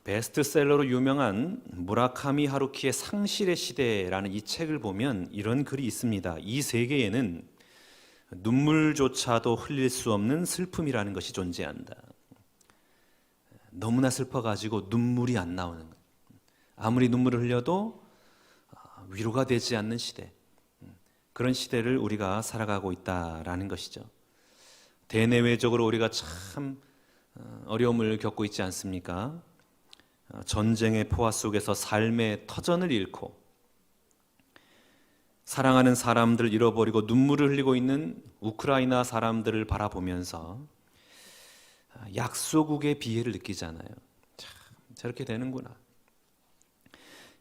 베스트셀러로 유명한 무라카미 하루키의 상실의 시대라는 이 책을 보면 이런 글이 있습니다. 이 세계에는 눈물조차도 흘릴 수 없는 슬픔이라는 것이 존재한다. 너무나 슬퍼가지고 눈물이 안 나오는 거예요. 아무리 눈물을 흘려도 위로가 되지 않는 시대, 그런 시대를 우리가 살아가고 있다라는 것이죠. 대내외적으로 우리가 참 어려움을 겪고 있지 않습니까? 전쟁의 포화 속에서 삶의 터전을 잃고 사랑하는 사람들을 잃어버리고 눈물을 흘리고 있는 우크라이나 사람들을 바라보면서 약소국의 비애를 느끼잖아요. 참 저렇게 되는구나.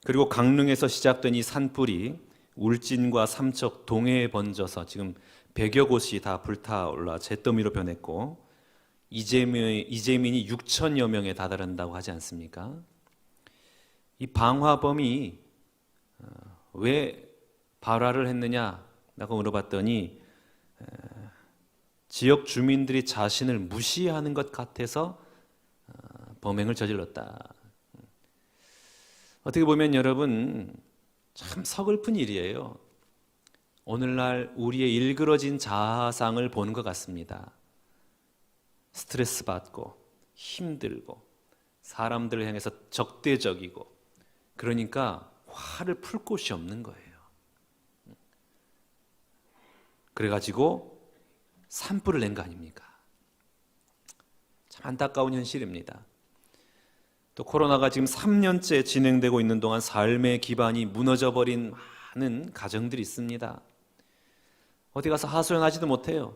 그리고 강릉에서 시작된 이 산불이 울진과 삼척 동해에 번져서 지금 100여 곳이 다 불타올라 잿더미로 변했고 이재민이 6천여 명에 다다른다고 하지 않습니까? 이 방화범이 왜 발화를 했느냐라고 물어봤더니 지역 주민들이 자신을 무시하는 것 같아서 범행을 저질렀다. 어떻게 보면 여러분 참 서글픈 일이에요. 오늘날 우리의 일그러진 자아상을 보는 것 같습니다. 스트레스 받고 힘들고 사람들을 향해서 적대적이고 그러니까 화를 풀 곳이 없는 거예요. 그래가지고 산불을 낸 거 아닙니까? 참 안타까운 현실입니다. 또 코로나가 지금 3년째 진행되고 있는 동안 삶의 기반이 무너져버린 많은 가정들이 있습니다. 어디 가서 하소연하지도 못해요.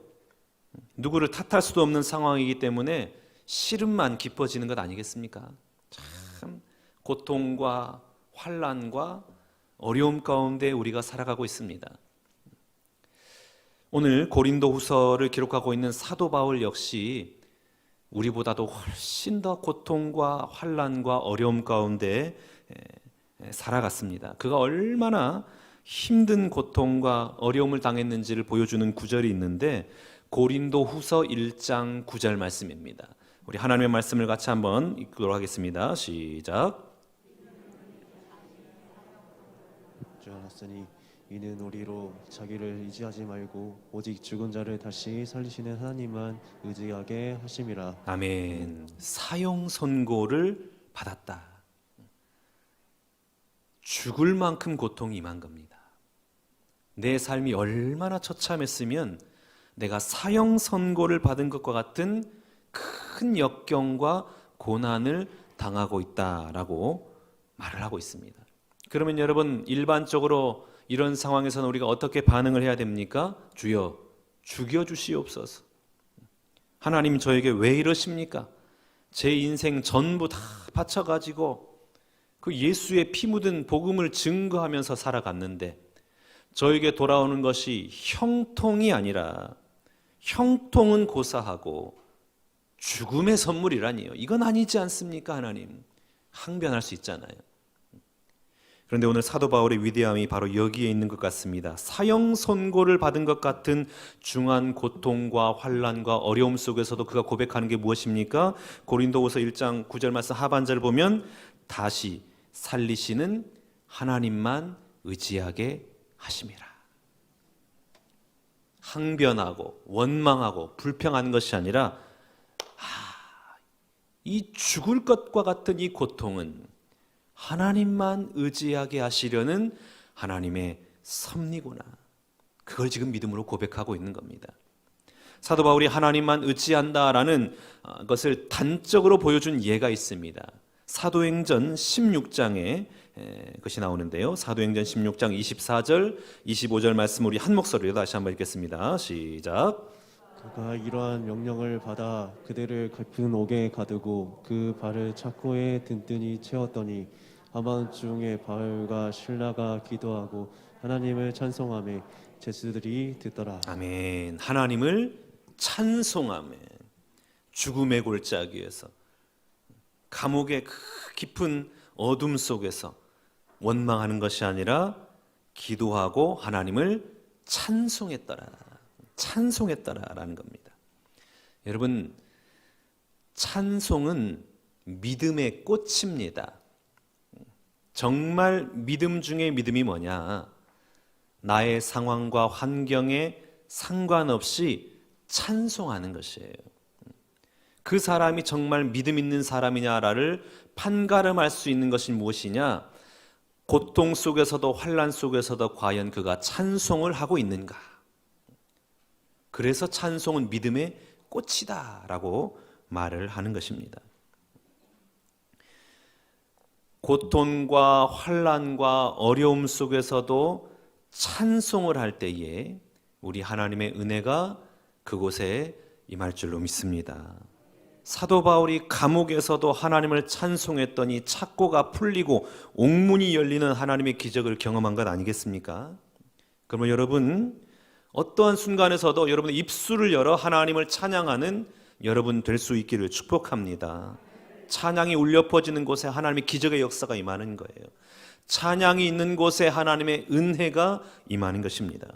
누구를 탓할 수도 없는 상황이기 때문에 시름만 깊어지는 것 아니겠습니까? 참 고통과 환난과 어려움 가운데 우리가 살아가고 있습니다. 오늘 고린도후서를 기록하고 있는 사도 바울 역시 우리보다도 훨씬 더 고통과 환난과 어려움 가운데 살아갔습니다. 그가 얼마나 힘든 고통과 어려움을 당했는지를 보여주는 구절이 있는데 고린도후서 1장 9절 말씀입니다. 우리 하나님의 말씀을 같이 한번 읽도록 하겠습니다. 시작. 줄 알았으니 이는 우리로 자기를 의지하지 말고 오직 죽은 자를 다시 살리시는 하나님만 의지하게 하심이라. 아멘. 사형 선고를 받았다. 죽을 만큼 고통이 임한 겁니다. 내 삶이 얼마나 처참했으면 내가 사형 선고를 받은 것과 같은 큰 역경과 고난을 당하고 있다라고 말을 하고 있습니다. 그러면 여러분 일반적으로 이런 상황에서는 우리가 어떻게 반응을 해야 됩니까? 주여 죽여주시옵소서. 하나님 저에게 왜 이러십니까? 제 인생 전부 다 바쳐가지고 그 예수의 피 묻은 복음을 증거하면서 살아갔는데 저에게 돌아오는 것이 형통이 아니라 형통은 고사하고 죽음의 선물이라니요. 이건 아니지 않습니까? 하나님 항변할 수 있잖아요. 그런데 오늘 사도 바울의 위대함이 바로 여기에 있는 것 같습니다. 사형 선고를 받은 것 같은 중한 고통과 환난과 어려움 속에서도 그가 고백하는 게 무엇입니까? 고린도후서 1장 9절 말씀 하반절을 보면 다시 살리시는 하나님만 의지하게 하심이라. 항변하고 원망하고 불평하는 것이 아니라 이 죽을 것과 같은 이 고통은 하나님만 의지하게 하시려는 하나님의 섭리구나. 그걸 지금 믿음으로 고백하고 있는 겁니다. 사도 바울이 하나님만 의지한다라는 것을 단적으로 보여준 예가 있습니다. 사도행전 16장에 것이 나오는데요. 사도행전 16장 24절, 25절 말씀 우리 한 목소리로 다시 한번 읽겠습니다. 시작. 그가 이러한 명령을 받아 그들을 깊은 옥에 가두고 그 발을 착고에 든든히 채웠더니 하반중에 바울과 실라가 기도하고 하나님을 찬송하며 제수들이 듣더라. 아멘. 하나님을 찬송하며 죽음의 골짜기에서 감옥의 깊은 어둠 속에서 원망하는 것이 아니라 기도하고 하나님을 찬송했더라라는 겁니다. 여러분 찬송은 믿음의 꽃입니다. 정말 믿음 중에 믿음이 뭐냐? 나의 상황과 환경에 상관없이 찬송하는 것이에요. 그 사람이 정말 믿음 있는 사람이냐를 판가름할 수 있는 것이 무엇이냐? 고통 속에서도 환난 속에서도 과연 그가 찬송을 하고 있는가? 그래서 찬송은 믿음의 꽃이다라고 말을 하는 것입니다. 고통과 환난과 어려움 속에서도 찬송을 할 때에 우리 하나님의 은혜가 그곳에 임할 줄로 믿습니다. 사도 바울이 감옥에서도 하나님을 찬송했더니 착고가 풀리고 옥문이 열리는 하나님의 기적을 경험한 것 아니겠습니까? 그러면 여러분, 어떠한 순간에서도 여러분의 입술을 열어 하나님을 찬양하는 여러분 될 수 있기를 축복합니다. 찬양이 울려 퍼지는 곳에 하나님의 기적의 역사가 임하는 거예요. 찬양이 있는 곳에 하나님의 은혜가 임하는 것입니다.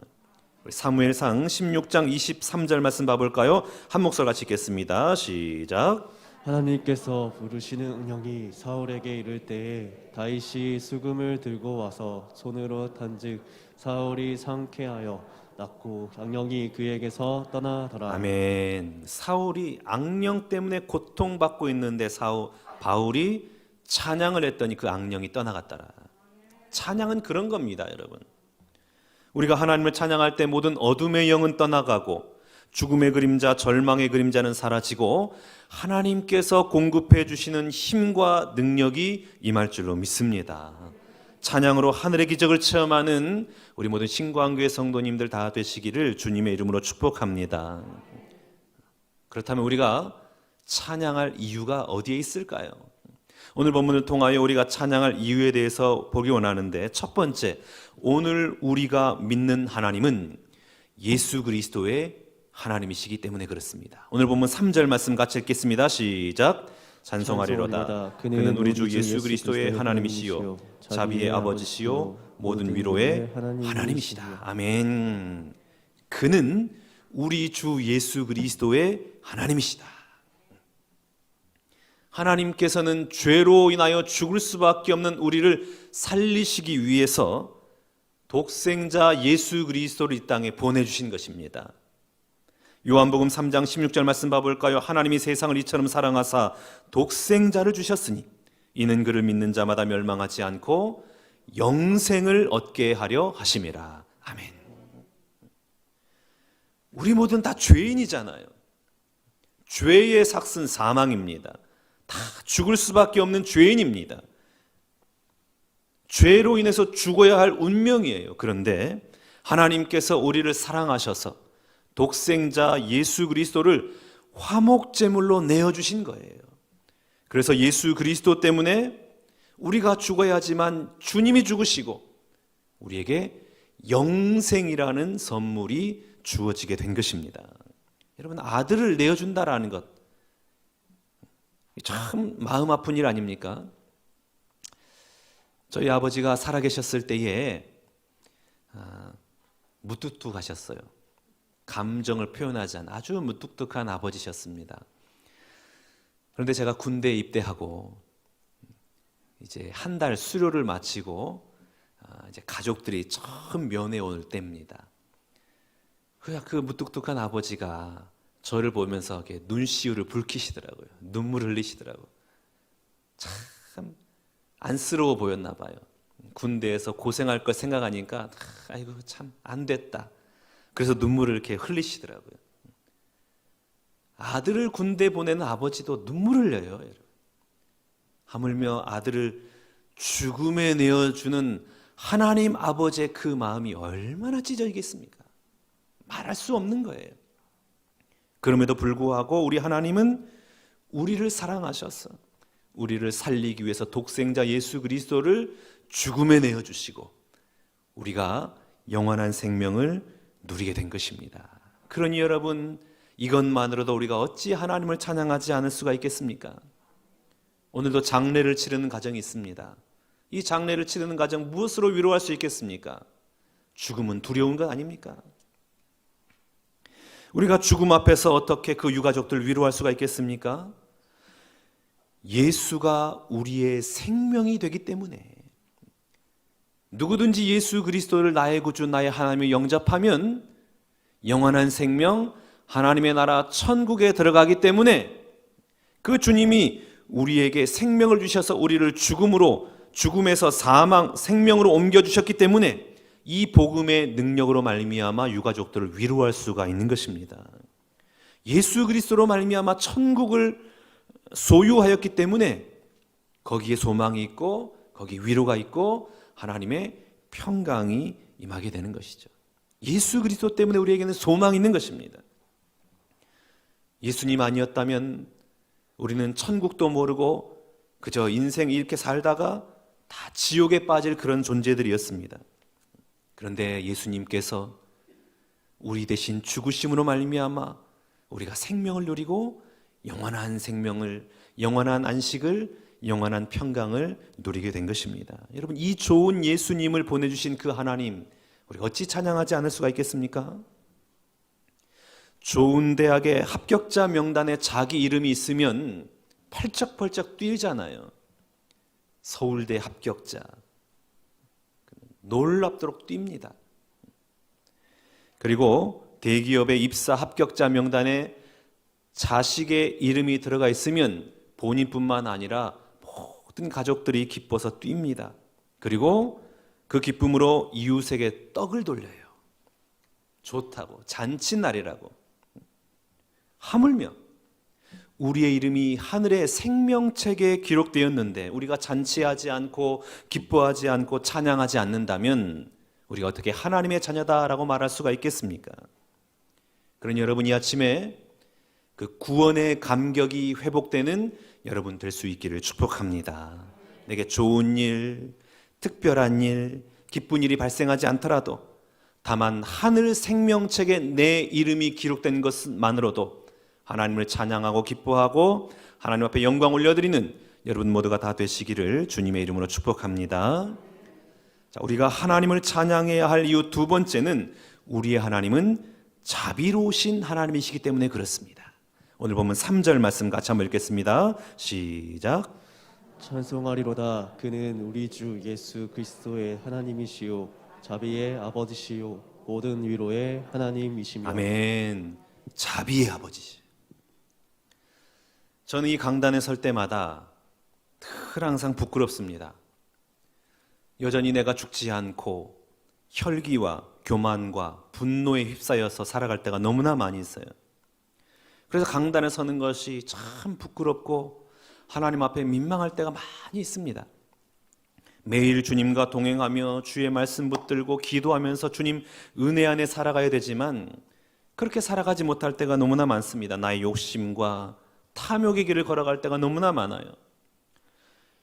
사무엘상 16장 23절 말씀 봐볼까요? 한 목소리 같이 읽겠습니다. 시작. 하나님께서 부르시는 응령이 사울에게 이를 때에 다윗이 수금을 들고 와서 손으로 탄즉 사울이 상쾌하여 낳고 악령이 그에게서 떠나더라. 아멘. 사울이 악령 때문에 고통받고 있는데 바울이 찬양을 했더니 그 악령이 떠나갔더라. 찬양은 그런 겁니다, 여러분. 우리가 하나님을 찬양할 때 모든 어둠의 영은 떠나가고 죽음의 그림자, 절망의 그림자는 사라지고 하나님께서 공급해 주시는 힘과 능력이 임할 줄로 믿습니다. 찬양으로 하늘의 기적을 체험하는 우리 모든 신광교회 성도님들 다 되시기를 주님의 이름으로 축복합니다. 그렇다면 우리가 찬양할 이유가 어디에 있을까요? 오늘 본문을 통하여 우리가 찬양할 이유에 대해서 보기 원하는데, 첫 번째, 오늘 우리가 믿는 하나님은 예수 그리스도의 하나님이시기 때문에 그렇습니다. 오늘 본문 3절 말씀 같이 읽겠습니다. 시작. 찬송하리로다. 그는 우리 주 예수 그리스도의 하나님이시요 자비의 아버지시요 모든 위로의 하나님이시다. 아멘. 그는 우리 주 예수 그리스도의 하나님이시다. 하나님께서는 죄로 인하여 죽을 수밖에 없는 우리를 살리시기 위해서 독생자 예수 그리스도를 이 땅에 보내주신 것입니다. 요한복음 3장 16절 말씀 봐볼까요? 하나님이 세상을 이처럼 사랑하사 독생자를 주셨으니 이는 그를 믿는 자마다 멸망하지 않고 영생을 얻게 하려 하심이라. 아멘. 우리 모두는 다 죄인이잖아요. 죄의 삭은 사망입니다. 다 죽을 수밖에 없는 죄인입니다. 죄로 인해서 죽어야 할 운명이에요. 그런데 하나님께서 우리를 사랑하셔서 독생자 예수 그리스도를 화목제물로 내어주신 거예요. 그래서 예수 그리스도 때문에 우리가 죽어야 하지만 주님이 죽으시고 우리에게 영생이라는 선물이 주어지게 된 것입니다. 여러분, 아들을 내어준다라는 것, 참 마음 아픈 일 아닙니까? 저희 아버지가 살아계셨을 때에 무뚝뚝하셨어요. 감정을 표현하지 않은 아주 무뚝뚝한 아버지셨습니다. 그런데 제가 군대에 입대하고 이제 한 달 수료를 마치고 이제 가족들이 처음 면회 올 때입니다. 그 무뚝뚝한 아버지가 저를 보면서 이렇게 눈시울을 붉히시더라고요. 눈물 흘리시더라고요. 참 안쓰러워 보였나 봐요. 군대에서 고생할 걸 생각하니까 아이고 참 안 됐다. 그래서 눈물을 이렇게 흘리시더라고요. 아들을 군대 보내는 아버지도 눈물을 흘려요. 여러분. 하물며 아들을 죽음에 내어주는 하나님 아버지의 그 마음이 얼마나 찢어지겠습니까? 말할 수 없는 거예요. 그럼에도 불구하고 우리 하나님은 우리를 사랑하셔서 우리를 살리기 위해서 독생자 예수 그리스도를 죽음에 내어주시고 우리가 영원한 생명을 누리게 된 것입니다. 그러니 여러분, 이것만으로도 우리가 어찌 하나님을 찬양하지 않을 수가 있겠습니까? 오늘도 장례를 치르는 가정이 있습니다. 이 장례를 치르는 가정 무엇으로 위로할 수 있겠습니까? 죽음은 두려운 것 아닙니까? 우리가 죽음 앞에서 어떻게 그 유가족들 위로할 수가 있겠습니까? 예수가 우리의 생명이 되기 때문에 누구든지 예수 그리스도를 나의 구주, 나의 하나님을 영접하면 영원한 생명, 하나님의 나라 천국에 들어가기 때문에 그 주님이 우리에게 생명을 주셔서 우리를 죽음에서 사망, 생명으로 옮겨주셨기 때문에 이 복음의 능력으로 말미암아 유가족들을 위로할 수가 있는 것입니다. 예수 그리스도로 말미암아 천국을 소유하였기 때문에 거기에 소망이 있고 거기에 위로가 있고 하나님의 평강이 임하게 되는 것이죠. 예수 그리스도 때문에 우리에게는 소망이 있는 것입니다. 예수님 아니었다면 우리는 천국도 모르고 그저 인생 이렇게 살다가 다 지옥에 빠질 그런 존재들이었습니다. 그런데 예수님께서 우리 대신 죽으심으로 말미암아 우리가 생명을 누리고 영원한 생명을, 영원한 안식을, 영원한 평강을 누리게 된 것입니다. 여러분, 이 좋은 예수님을 보내주신 그 하나님, 우리가 어찌 찬양하지 않을 수가 있겠습니까? 좋은 대학의 합격자 명단에 자기 이름이 있으면 펄쩍펄쩍 뛰잖아요. 서울대 합격자, 놀랍도록 뜁니다. 그리고 대기업의 입사 합격자 명단에 자식의 이름이 들어가 있으면 본인뿐만 아니라 모든 가족들이 기뻐서 뜁니다. 그리고 그 기쁨으로 이웃에게 떡을 돌려요. 좋다고, 잔칫날이라고. 하물며 우리의 이름이 하늘의 생명책에 기록되었는데 우리가 잔치하지 않고 기뻐하지 않고 찬양하지 않는다면 우리가 어떻게 하나님의 자녀다라고 말할 수가 있겠습니까? 그러니 여러분, 이 아침에 그 구원의 감격이 회복되는 여러분 될 수 있기를 축복합니다. 내게 좋은 일, 특별한 일, 기쁜 일이 발생하지 않더라도 다만 하늘 생명책에 내 이름이 기록된 것만으로도 하나님을 찬양하고 기뻐하고 하나님 앞에 영광 올려드리는 여러분 모두가 다 되시기를 주님의 이름으로 축복합니다. 자, 우리가 하나님을 찬양해야 할 이유 두 번째는 우리의 하나님은 자비로우신 하나님이시기 때문에 그렇습니다. 오늘 보면 3절 말씀 같이 한번 읽겠습니다. 시작. 찬송하리로다. 그는 우리 주 예수 그리스도의 하나님이시요 자비의 아버지시요 모든 위로의 하나님이시며. 아멘. 자비의 아버지시. 저는 이 강단에 설 때마다 늘 항상 부끄럽습니다. 여전히 내가 죽지 않고 혈기와 교만과 분노에 휩싸여서 살아갈 때가 너무나 많이 있어요. 그래서 강단에 서는 것이 참 부끄럽고 하나님 앞에 민망할 때가 많이 있습니다. 매일 주님과 동행하며 주의 말씀 붙들고 기도하면서 주님 은혜 안에 살아가야 되지만 그렇게 살아가지 못할 때가 너무나 많습니다. 나의 욕심과 탐욕의 길을 걸어갈 때가 너무나 많아요.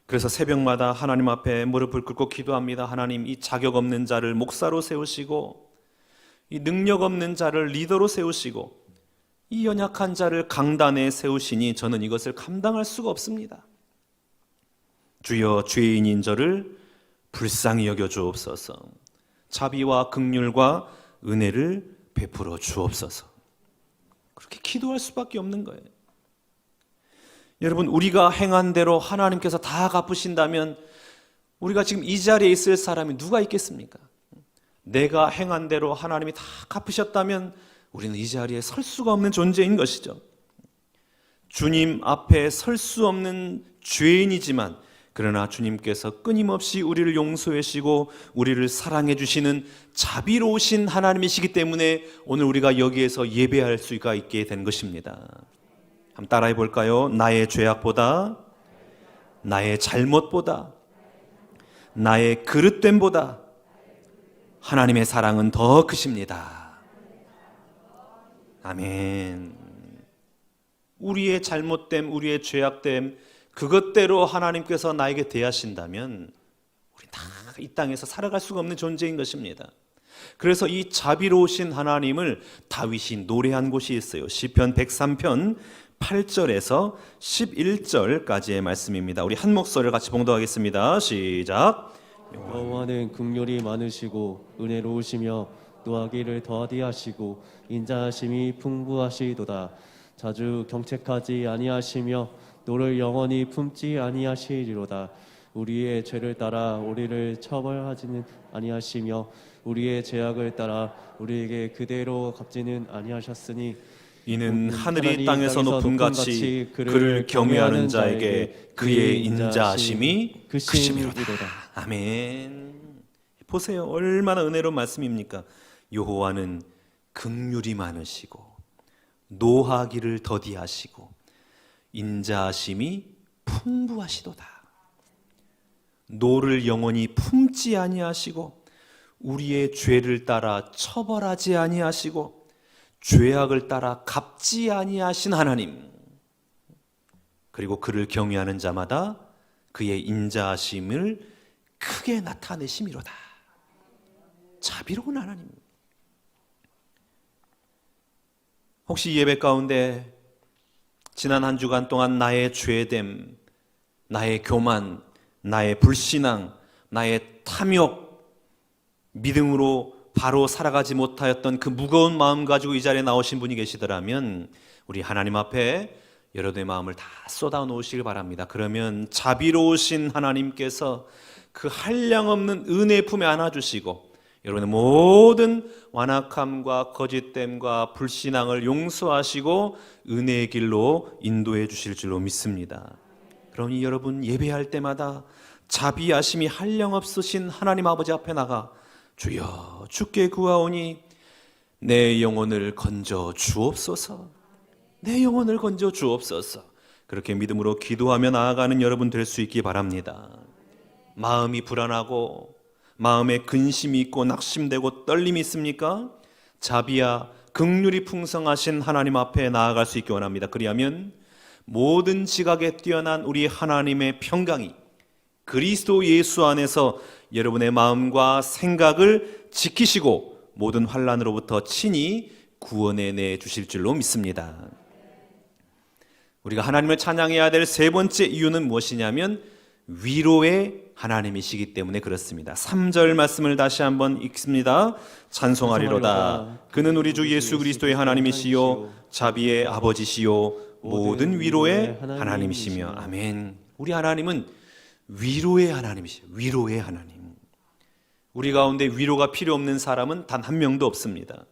그래서 새벽마다 하나님 앞에 무릎을 꿇고 기도합니다. 하나님, 이 자격 없는 자를 목사로 세우시고 이 능력 없는 자를 리더로 세우시고 이 연약한 자를 강단에 세우시니 저는 이것을 감당할 수가 없습니다. 주여, 죄인인 저를 불쌍히 여겨 주옵소서. 자비와 긍휼과 은혜를 베풀어 주옵소서. 그렇게 기도할 수밖에 없는 거예요. 여러분, 우리가 행한 대로 하나님께서 다 갚으신다면 우리가 지금 이 자리에 있을 사람이 누가 있겠습니까? 내가 행한 대로 하나님이 다 갚으셨다면 우리는 이 자리에 설 수가 없는 존재인 것이죠. 주님 앞에 설 수 없는 죄인이지만 그러나 주님께서 끊임없이 우리를 용서하시고 우리를 사랑해 주시는 자비로우신 하나님이시기 때문에 오늘 우리가 여기에서 예배할 수가 있게 된 것입니다. 한번 따라해 볼까요? 나의 죄악보다, 나의 잘못보다, 나의 그릇됨보다 하나님의 사랑은 더 크십니다. 아멘. 우리의 잘못됨, 우리의 죄악됨, 그것대로 하나님께서 나에게 대하신다면 우리 다 이 땅에서 살아갈 수가 없는 존재인 것입니다. 그래서 이 자비로우신 하나님을 다윗이 노래한 곳이 있어요. 시편 103편 8절에서 11절까지의 말씀입니다. 우리 한 목소리를 같이 봉독하겠습니다. 시작. 여호와는 긍휼이 많으시고 은혜로우시며 노하기를 더하디 하시고 인자하심이 풍부하시도다. 자주 경책하지 아니하시며 너를 영원히 품지 아니하시리로다. 우리의 죄를 따라 우리를 처벌하지는 아니하시며 우리의 죄악을 따라 우리에게 그대로 갚지는 아니하셨으니 이는 하늘이 땅에서 높음 같이 그를 경외하는 자에게 그의 인자하심이 크심이로다. 아멘. 보세요, 얼마나 은혜로운 말씀입니까? 여호와는 긍휼이 많으시고 노하기를 더디하시고 인자하심이 풍부하시도다. 노를 영원히 품지 아니하시고 우리의 죄를 따라 처벌하지 아니하시고 죄악을 따라 갚지 아니하신 하나님, 그리고 그를 경외하는 자마다 그의 인자하심을 크게 나타내심이로다. 자비로운 하나님. 혹시 예배 가운데 지난 한 주간 동안 나의 죄됨, 나의 교만, 나의 불신앙, 나의 탐욕, 믿음으로 바로 살아가지 못하였던 그 무거운 마음 가지고 이 자리에 나오신 분이 계시더라면 우리 하나님 앞에 여러분의 마음을 다 쏟아 놓으시길 바랍니다. 그러면 자비로우신 하나님께서 그 한량없는 은혜 품에 안아주시고 여러분의 모든 완악함과 거짓됨과 불신앙을 용서하시고 은혜의 길로 인도해 주실 줄로 믿습니다. 그러니 여러분 예배할 때마다 자비하심이 한량없으신 하나님 아버지 앞에 나가 주여 주께 구하오니 내 영혼을 건져 주옵소서, 내 영혼을 건져 주옵소서, 그렇게 믿음으로 기도하며 나아가는 여러분 될 수 있기 바랍니다. 마음이 불안하고 마음에 근심이 있고 낙심되고 떨림이 있습니까? 자비와 긍휼이 풍성하신 하나님 앞에 나아갈 수 있기 원합니다. 그리하면 모든 지각에 뛰어난 우리 하나님의 평강이 그리스도 예수 안에서 여러분의 마음과 생각을 지키시고 모든 환난으로부터 친히 구원해 주실 줄로 믿습니다. 우리가 하나님을 찬양해야 될 세 번째 이유는 무엇이냐면 위로의 하나님이시기 때문에 그렇습니다. 3절 말씀을 다시 한번 읽습니다. 찬송하리로다. 그는 우리 주 예수 그리스도의 하나님이시요 자비의 아버지시요 모든 위로의 하나님이시며. 아멘. 우리 하나님은 위로의 하나님이시요. 위로의 하나님. 우리 가운데 위로가 필요 없는 사람은 단 한 명도 없습니다.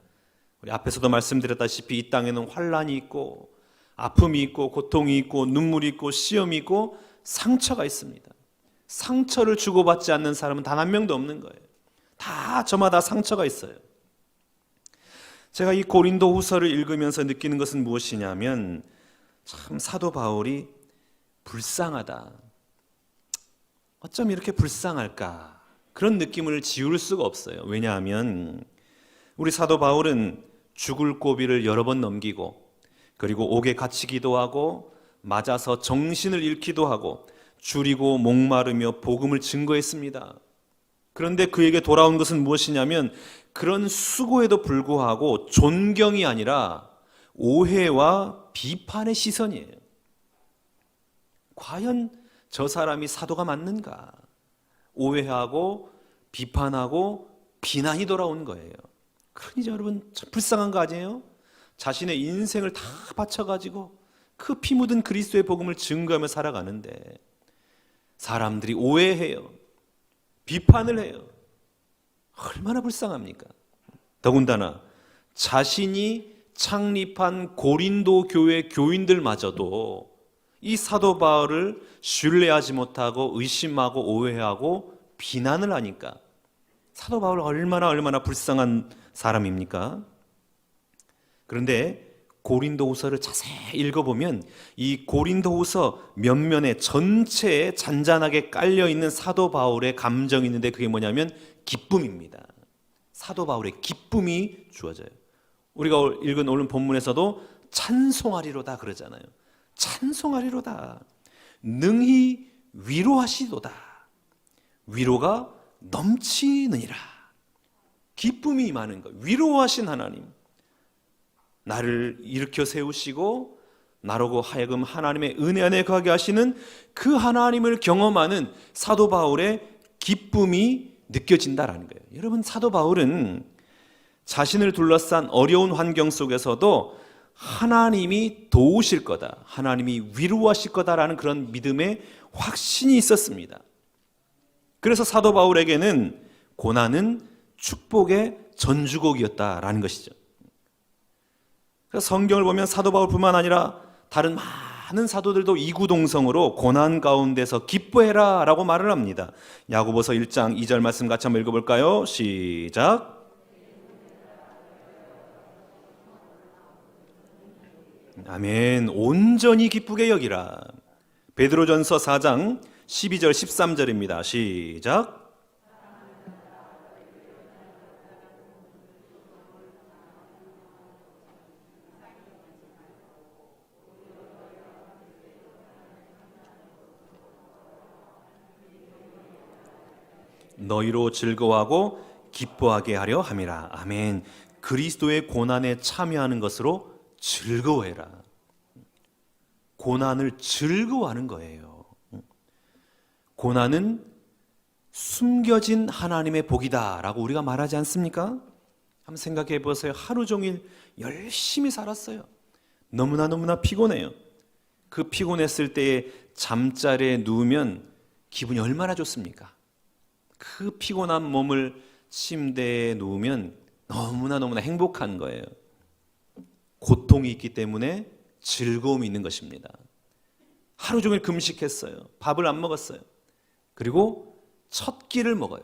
우리 앞에서도 말씀드렸다시피 이 땅에는 환난이 있고 아픔이 있고 고통이 있고 눈물이 있고 시험이 있고 상처가 있습니다. 상처를 주고받지 않는 사람은 단 한 명도 없는 거예요. 다 저마다 상처가 있어요. 제가 이 고린도 후서를 읽으면서 느끼는 것은 무엇이냐면 참 사도 바울이 불쌍하다. 어쩜 이렇게 불쌍할까? 그런 느낌을 지울 수가 없어요. 왜냐하면 우리 사도 바울은 죽을 고비를 여러 번 넘기고 그리고 옥에 갇히기도 하고 맞아서 정신을 잃기도 하고 줄이고 목마르며 복음을 증거했습니다. 그런데 그에게 돌아온 것은 무엇이냐면 그런 수고에도 불구하고 존경이 아니라 오해와 비판의 시선이에요. 과연 저 사람이 사도가 맞는가? 오해하고 비판하고 비난이 돌아온 거예요. 그러니 여러분 참 불쌍한 거 아니에요? 자신의 인생을 다 바쳐가지고 그 피 묻은 그리스도의 복음을 증거하며 살아가는데 사람들이 오해해요. 비판을 해요. 얼마나 불쌍합니까? 더군다나 자신이 창립한 고린도 교회 교인들마저도 이 사도 바울을 신뢰하지 못하고 의심하고 오해하고 비난을 하니까 사도 바울 얼마나 불쌍한 사람입니까? 그런데 고린도후서를 자세히 읽어보면 이 고린도후서 면면에 전체에 잔잔하게 깔려있는 사도 바울의 감정이 있는데 그게 뭐냐면 기쁨입니다. 사도 바울의 기쁨이 주어져요. 우리가 읽은 오늘 본문에서도 찬송하리로다 그러잖아요. 찬송하리로다. 능히 위로하시도다. 위로가 넘치느니라. 기쁨이 임하는 것. 위로하신 하나님. 나를 일으켜 세우시고 나로고 하여금 하나님의 은혜 안에 거하게 하시는 그 하나님을 경험하는 사도 바울의 기쁨이 느껴진다라는 거예요. 여러분 사도 바울은 자신을 둘러싼 어려운 환경 속에서도 하나님이 도우실 거다, 하나님이 위로하실 거다라는 그런 믿음의 확신이 있었습니다. 그래서 사도 바울에게는 고난은 축복의 전주곡이었다라는 것이죠. 그래서 성경을 보면 사도 바울뿐만 아니라 다른 많은 사도들도 이구동성으로 고난 가운데서 기뻐해라 라고 말을 합니다. 야고보서 1장 2절 말씀 같이 한번 읽어볼까요? 시작. 아멘. 온전히 기쁘게 여기라. 베드로전서 4장 12절 13절입니다. 시작. 너희로 즐거워하고 기뻐하게 하려 함이라. 아멘. 그리스도의 고난에 참여하는 것으로 즐거워해라. 고난을 즐거워하는 거예요. 고난은 숨겨진 하나님의 복이다라고 우리가 말하지 않습니까? 한번 생각해 보세요. 하루 종일 열심히 살았어요. 너무나 피곤해요. 그 피곤했을 때에 잠자리에 누우면 기분이 얼마나 좋습니까? 그 피곤한 몸을 침대에 누우면 너무나 행복한 거예요. 고통이 있기 때문에 즐거움이 있는 것입니다. 하루 종일 금식했어요. 밥을 안 먹었어요. 그리고 첫 끼를 먹어요.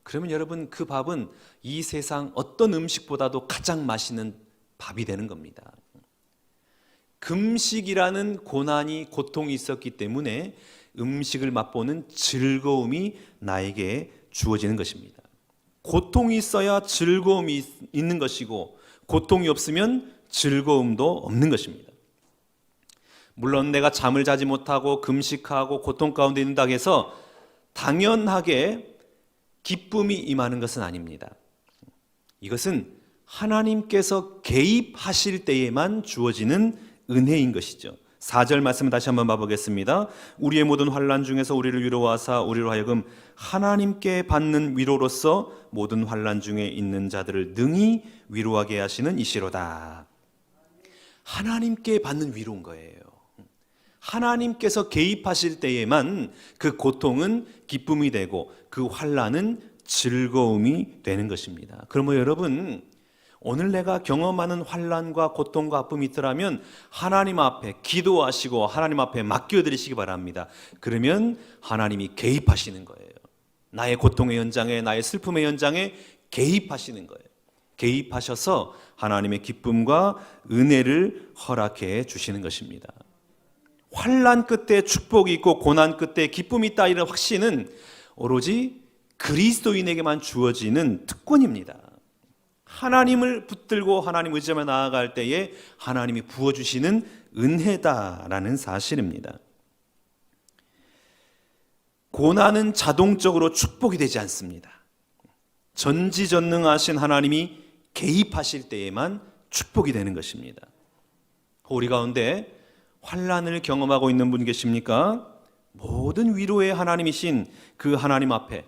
그러면 여러분, 그 밥은 이 세상 어떤 음식보다도 가장 맛있는 밥이 되는 겁니다. 금식이라는 고통이 있었기 때문에 음식을 맛보는 즐거움이 나에게 주어지는 것입니다. 고통이 있어야 즐거움이 있는 것이고, 고통이 없으면 즐거움도 없는 것입니다. 물론 내가 잠을 자지 못하고 금식하고 고통 가운데 있는다고 해서 당연하게 기쁨이 임하는 것은 아닙니다. 이것은 하나님께서 개입하실 때에만 주어지는 은혜인 것이죠. 4절 말씀을 다시 한번 봐보겠습니다. 우리의 모든 환난 중에서 우리를 위로하사 우리로 하여금 하나님께 받는 위로로서 모든 환난 중에 있는 자들을 능히 위로하게 하시는 이시로다. 하나님께 받는 위로인 거예요. 하나님께서 개입하실 때에만 그 고통은 기쁨이 되고 그 환난은 즐거움이 되는 것입니다. 그러면 여러분, 오늘 내가 경험하는 환난과 고통과 아픔이 있더라면 하나님 앞에 기도하시고 하나님 앞에 맡겨드리시기 바랍니다. 그러면 하나님이 개입하시는 거예요. 나의 고통의 현장에, 나의 슬픔의 현장에 개입하시는 거예요. 개입하셔서 하나님의 기쁨과 은혜를 허락해 주시는 것입니다. 환난 끝에 축복이 있고 고난 끝에 기쁨이 있다, 이런 확신은 오로지 그리스도인에게만 주어지는 특권입니다. 하나님을 붙들고 하나님 의지하며 나아갈 때에 하나님이 부어주시는 은혜다라는 사실입니다. 고난은 자동적으로 축복이 되지 않습니다. 전지전능하신 하나님이 개입하실 때에만 축복이 되는 것입니다. 우리 가운데 환난을 경험하고 있는 분 계십니까? 모든 위로의 하나님이신 그 하나님 앞에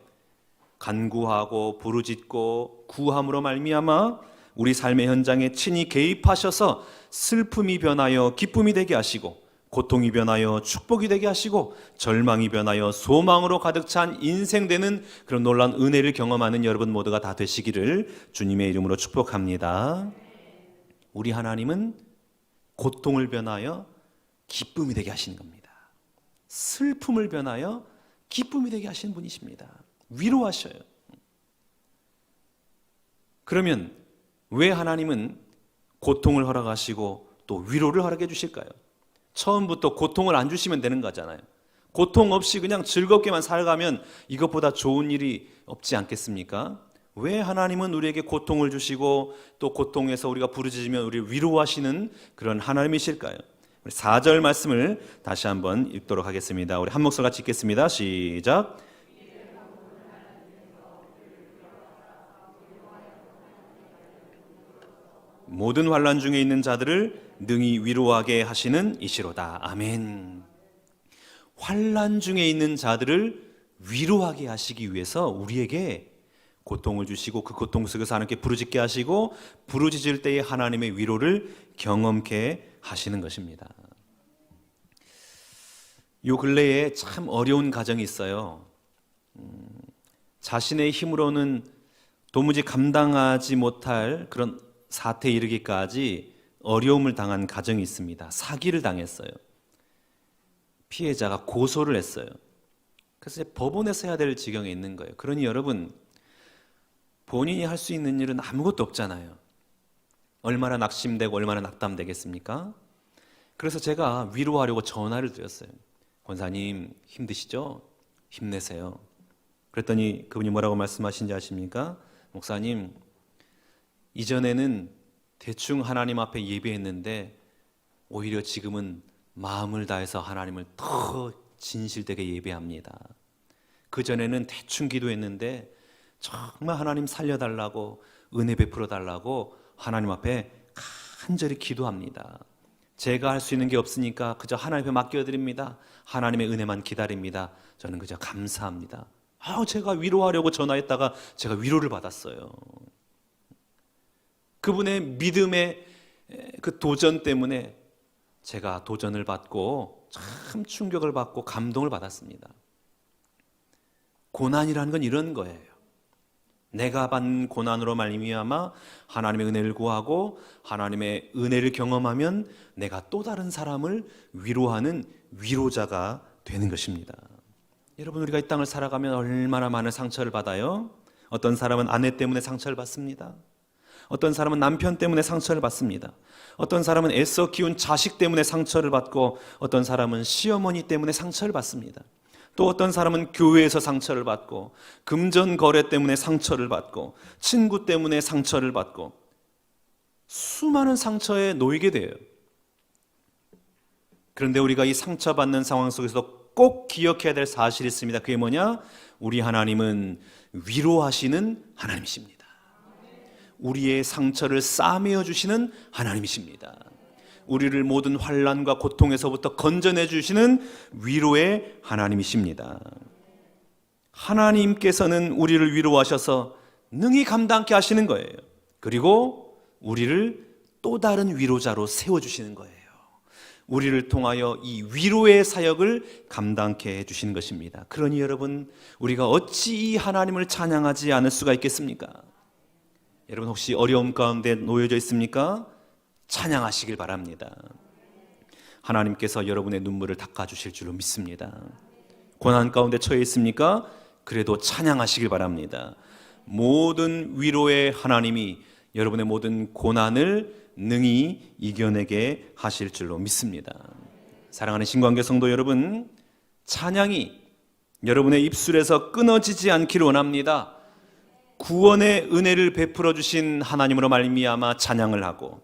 간구하고 부르짖고 구함으로 말미암아 우리 삶의 현장에 친히 개입하셔서 슬픔이 변하여 기쁨이 되게 하시고, 고통이 변하여 축복이 되게 하시고, 절망이 변하여 소망으로 가득 찬 인생 되는 그런 놀라운 은혜를 경험하는 여러분 모두가 다 되시기를 주님의 이름으로 축복합니다. 우리 하나님은 고통을 변하여 기쁨이 되게 하시는 겁니다. 슬픔을 변하여 기쁨이 되게 하시는 분이십니다. 위로하셔요. 그러면 왜 하나님은 고통을 허락하시고 또 위로를 허락해 주실까요? 처음부터 고통을 안 주시면 되는 거잖아요. 고통 없이 그냥 즐겁게만 살아가면 이것보다 좋은 일이 없지 않겠습니까? 왜 하나님은 우리에게 고통을 주시고 또 고통에서 우리가 부르짖으면 우리를 위로하시는 그런 하나님이실까요? 우리 4절 말씀을 다시 한번 읽도록 하겠습니다. 우리 한 목소리 같이 읽겠습니다. 시작. 모든 환난 중에 있는 자들을 능히 위로하게 하시는 이시로다. 아멘. 환난 중에 있는 자들을 위로하게 하시기 위해서 우리에게 고통을 주시고 그 고통 속에서 하나님께 부르짖게 하시고 부르짖을 때에 하나님의 위로를 경험케 하시는 것입니다. 요 근래에 참 어려운 가정이 있어요. 자신의 힘으로는 도무지 감당하지 못할 그런 사태에 이르기까지 어려움을 당한 가정이 있습니다. 사기를 당했어요. 피해자가 고소를 했어요. 그래서 이제 법원에서 해야 될 지경에 있는 거예요. 그러니 여러분, 본인이 할 수 있는 일은 아무것도 없잖아요. 얼마나 낙심되고 얼마나 낙담되겠습니까? 그래서 제가 위로하려고 전화를 드렸어요. 권사님, 힘드시죠? 힘내세요. 그랬더니 그분이 뭐라고 말씀하신지 아십니까? 목사님, 이전에는 대충 하나님 앞에 예배했는데 오히려 지금은 마음을 다해서 하나님을 더 진실되게 예배합니다. 그전에는 대충 기도했는데 정말 하나님 살려달라고, 은혜 베풀어 달라고 하나님 앞에 간절히 기도합니다. 제가 할 수 있는 게 없으니까 그저 하나님 앞에 맡겨드립니다. 하나님의 은혜만 기다립니다. 저는 그저 감사합니다. 제가 위로하려고 전화했다가 제가 위로를 받았어요. 그분의 믿음의 그 도전 때문에 제가 도전을 받고 참 충격을 받고 감동을 받았습니다. 고난이라는 건 이런 거예요. 내가 받는 고난으로 말미암아 하나님의 은혜를 구하고 하나님의 은혜를 경험하면 내가 또 다른 사람을 위로하는 위로자가 되는 것입니다. 여러분, 우리가 이 땅을 살아가면 얼마나 많은 상처를 받아요? 어떤 사람은 아내 때문에 상처를 받습니다. 어떤 사람은 남편 때문에 상처를 받습니다. 어떤 사람은 애써 키운 자식 때문에 상처를 받고 어떤 사람은 시어머니 때문에 상처를 받습니다. 또 어떤 사람은 교회에서 상처를 받고 금전 거래 때문에 상처를 받고 친구 때문에 상처를 받고 수많은 상처에 놓이게 돼요. 그런데 우리가 이 상처받는 상황 속에서도 꼭 기억해야 될 사실이 있습니다. 그게 뭐냐? 우리 하나님은 위로하시는 하나님이십니다. 우리의 상처를 싸매어 주시는 하나님이십니다. 우리를 모든 환난과 고통에서부터 건져내 주시는 위로의 하나님이십니다. 하나님께서는 우리를 위로하셔서 능히 감당케 하시는 거예요. 그리고 우리를 또 다른 위로자로 세워주시는 거예요. 우리를 통하여 이 위로의 사역을 감당케 해주시는 것입니다. 그러니 여러분, 우리가 어찌 이 하나님을 찬양하지 않을 수가 있겠습니까? 여러분, 혹시 어려움 가운데 놓여져 있습니까? 찬양하시길 바랍니다. 하나님께서 여러분의 눈물을 닦아주실 줄로 믿습니다. 고난 가운데 처해 있습니까? 그래도 찬양하시길 바랍니다. 모든 위로의 하나님이 여러분의 모든 고난을 능히 이겨내게 하실 줄로 믿습니다. 사랑하는 신관계 성도 여러분, 찬양이 여러분의 입술에서 끊어지지 않기를 원합니다. 구원의 은혜를 베풀어 주신 하나님으로 말미암아 찬양을 하고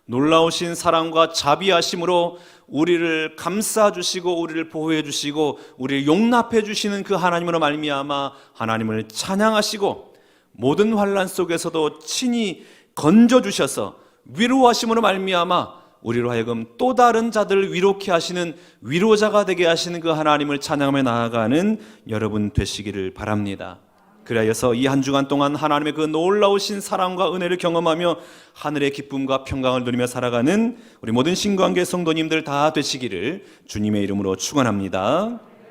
놀라우신 사랑과 자비하심으로 우리를 감싸주시고 우리를 보호해주시고 우리를 용납해주시는 그 하나님으로 말미암아 하나님을 찬양하시고 모든 환난 속에서도 친히 건져주셔서 위로하심으로 말미암아 우리로 하여금 또 다른 자들을 위로케 하시는 위로자가 되게 하시는 그 하나님을 찬양하며 나아가는 여러분 되시기를 바랍니다. 그리하여서 이 한 주간 동안 하나님의 그 놀라우신 사랑과 은혜를 경험하며 하늘의 기쁨과 평강을 누리며 살아가는 우리 모든 신관계 성도님들 다 되시기를 주님의 이름으로 축원합니다.